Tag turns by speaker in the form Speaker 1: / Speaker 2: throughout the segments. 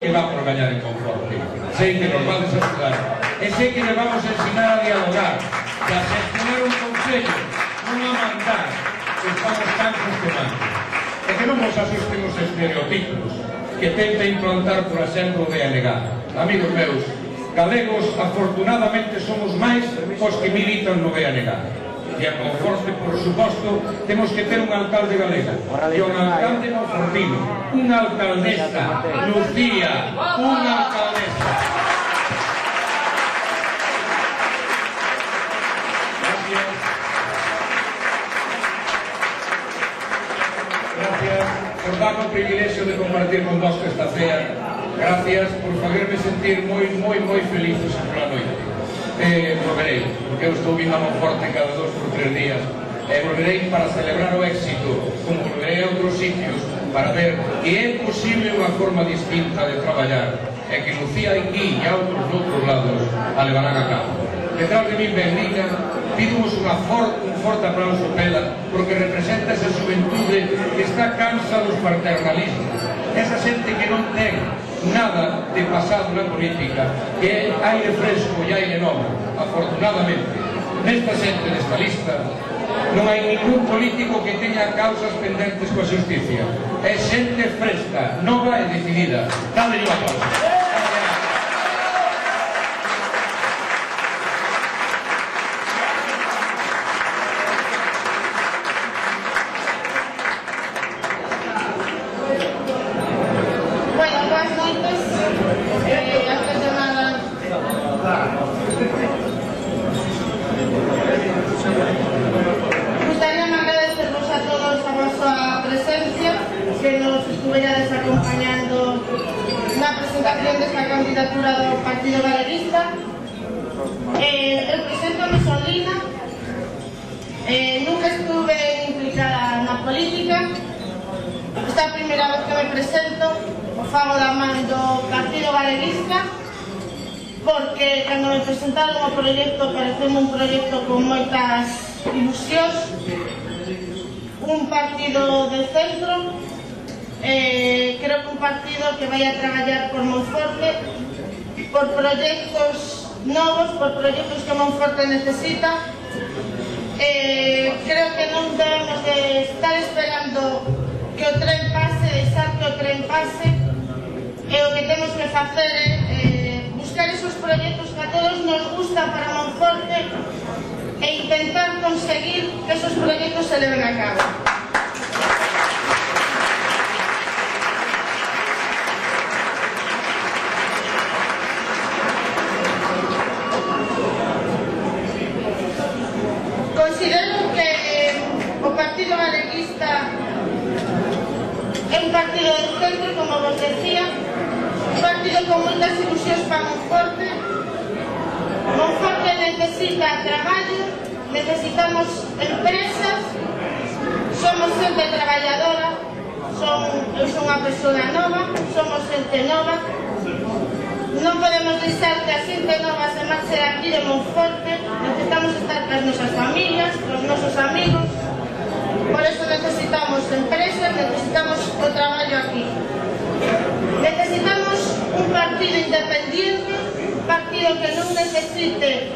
Speaker 1: que va por gañar en Conforte. Sei que nos vades a ajudar. E sei que nos vamos a ensinar a dialogar, que a gestionar un concello, non a mandar, que estamos tan cuestionando. E que non nos asusten os estereotipos que tenta implantar, por exemplo, o BNG. Amigos meus, galegos, afortunadamente, somos máis os que militan no BNG. E a Conforte, por suposto, temos que ter un alcalde galego e un alcalde confortino, unha alcaldesa, Lucía, unha alcaldesa. Gracias por darme o privilexio de compartir con vos esta cea. Gracias por facerme sentir moi feliz pola noite. Volverei, porque eu estou vindo a Monforte cada 2 por 3 días, volverei para celebrar o éxito, como volverei a outros sitios para ver que é posible unha forma distinta de traballar e que Lucía aquí e a outros noutros lados a levarán a cabo. Detrás de min bendiga, pidimos un forte aplauso pela, porque representa esa xuventude que está cansa dos paternalismos, esa xente que non ten nada de pasado na política, que é aire fresco e aire novo. Afortunadamente, nesta xente desta lista non hai ningún político que teña causas pendentes coa xusticia. É xente fresca, nova e decidida. Dale un aplauso.
Speaker 2: Que nos estuverades acompañando na presentación desta candidatura do Partido Galeguista. Eu presento-me Solina, nunca estuve implicada na política, esta é a primeira vez que me presento, o fago da man do Partido Galeguista, porque cando me presentaron o proxecto pareceu un proxecto con moitas ilusións, un partido de centro. Creo que un partido que vai a traballar por Monforte, por proxectos novos, por proxectos que Monforte necesita. Creo que non debemos de estar esperando que o tren pase, deixar que o tren pase, e o que temos que facer é buscar esos proxectos que a todos nos gustan para Monforte e intentar conseguir que esos proxectos se leven a cabo. Considero que o Partido Galeguista é un partido de centro, como vos decía, un partido con moitas ilusións para Monforte. Monforte necesita traballo, necesitamos empresas, somos xente traballadora, eu son unha persona nova, somos xente nova. Non podemos deixar que a xente nova se marche aquí de Monforte, necesitamos estar con as nosas familias, con os nosos amigos, por eso necesitamos empresas, necesitamos o traballo aquí. Necesitamos un partido independiente, un partido que non necesite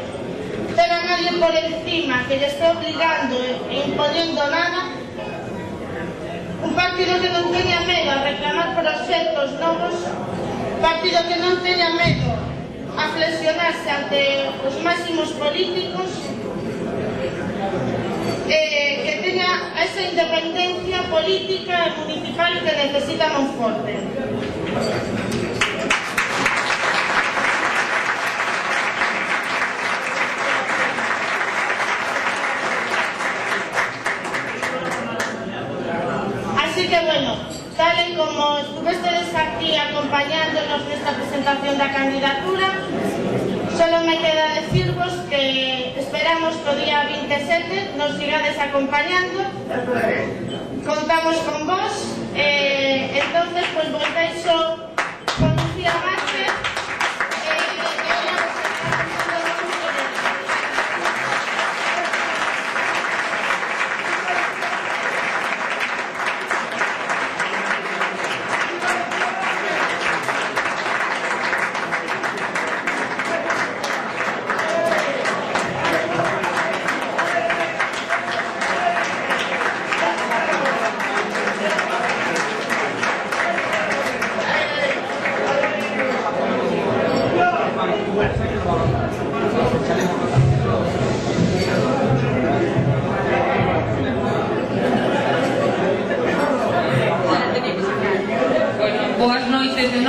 Speaker 2: ter a nadie por encima, que lle esté obligando e imponiendo nada, un partido que non teña medo a reclamar proxectos novos, partido que non teña medo a flexionarse ante os máximos políticos, que teña esa independencia política e municipal que necesita Monforte. Así que bueno, tal e como estuvestedes aquí acompañándonos nesta presentación da candidatura, solo me queda decirvos que esperamos que o día 27 nos sigades acompañando, contamos con vos, entonces pues vos deixo con Lucía Vázquez.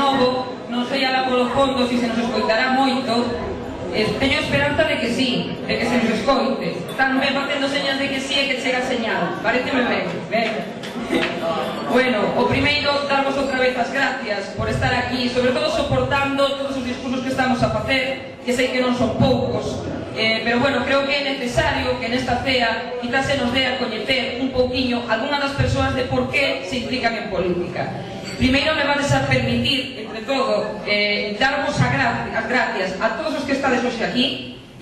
Speaker 3: novo, non sei alá polo fondo se nos escoitará moito. Teño esperanza de que sí, de que se nos escoite. Están facendo señas de que sí e que chega a señal. Pareceme ben. Bueno, o primeiro, darvos outra vez as gracias por estar aquí, sobre todo soportando todos os discursos que estamos a facer, que sei que non son poucos, pero bueno, creo que é necesario que nesta cea quizás se nos dé a coñecer un pouquiño algunhas das persoas de por que se implican en política. Primeiro me vades a permitir, entre todo, darvos as gracias a todos os que estades hoxe aquí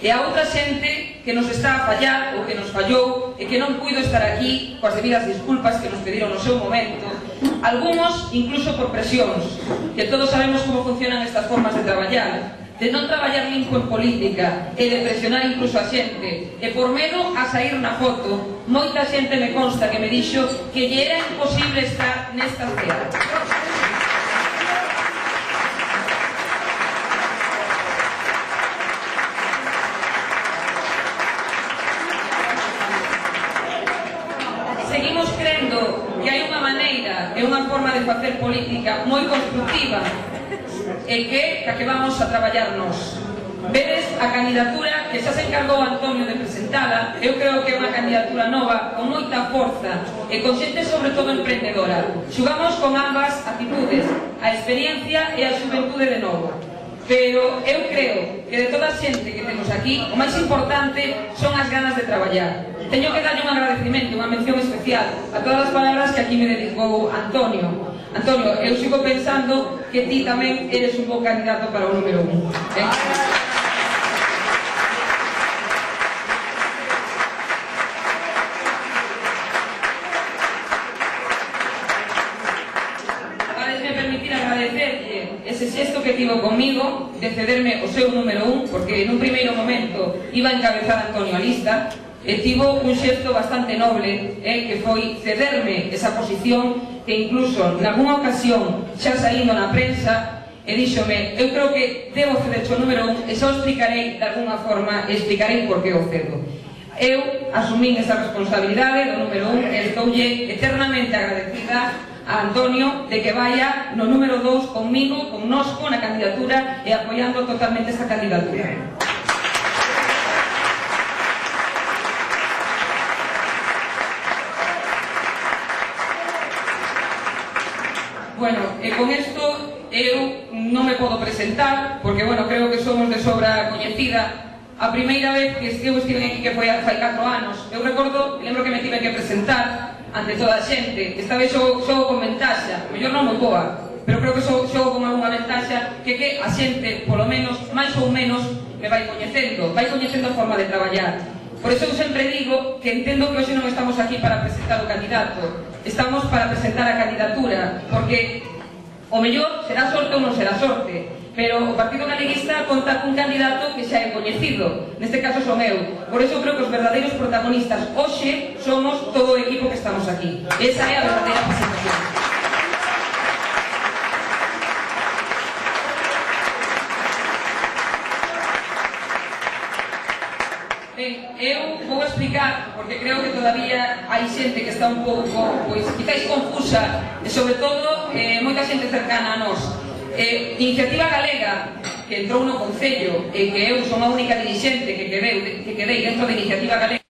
Speaker 3: e a outra xente que nos está a fallar ou que nos fallou e que non puido estar aquí coas debidas disculpas que nos pediron no seu momento, algunos incluso por presións, que todos sabemos como funcionan estas formas de traballar, de non traballar limpo en política e de presionar incluso a xente, e por medo a sair na foto, moita xente me consta que me dixo que lle era imposible estar nesta cea. Seguimos crendo que hai unha maneira e unha forma de facer política moi constructiva e que vamos a traballar nós. Vedes a candidatura que xa se encargou Antonio de presentala. Eu creo que é unha candidatura nova con moita forza e con xente sobre todo emprendedora. Xugamos con ambas actitudes, a experiencia e a xuventude de novo. Pero eu creo que de toda a xente que temos aquí, o máis importante son as ganas de traballar. Teño que darlle un agradecimento, unha mención especial a todas as palabras que aquí me dedicou Antonio. Antonio, eu sigo pensando que ti tamén eres un bo candidato para o número 1. Vadesme permitir agradecerlle ese xesto que tivo comigo de cederme o seu número 1, porque nun primeiro momento iba a encabezar Antonio a lista, e tivo un xesto bastante noble, que foi cederme esa posición que incluso nalgúna ocasión xa saindo na prensa e díxome, eu creo que debo ceder o número 1 e xa o explicarei de alguna forma e explicarei por que o cedo. Eu asumín esa responsabilidade do número 1 e estoulle eternamente agradecida a Antonio de que vaya no número 2 conmigo, connosco na candidatura e apoiando totalmente esta candidatura. Bueno, e con isto eu non me podo presentar, porque, bueno, creo que somos de sobra coñecida. A primeira vez que eu estive aquí, que foi fai 4 anos, eu lembro que me tive que presentar ante toda a xente. Esta vez xogo con ventaxa, mellor non moi boa, pero creo que xogo con algunha ventaxa que a xente, polo menos, máis ou menos, me vai coñecendo a forma de traballar. Por iso eu sempre digo que entendo que hoxe non estamos aquí para presentar o candidato, estamos para presentar a candidatura, porque o mellor será sorte ou non será sorte, pero o Partido Galeguista conta cun candidato que xa é coñecido, neste caso son eu. Por iso creo que os verdadeiros protagonistas hoxe somos todo o equipo que estamos aquí. Esa é a verdadeira presentación. Eu vou explicar, porque creo que todavía hai xente que está un pouco, pois, quizáis confusa, e sobre todo, moita xente cercana a nós. Iniciativa Galega, que entrou no Concello, e que eu son a única dirixente que quedei dentro de Iniciativa Galega,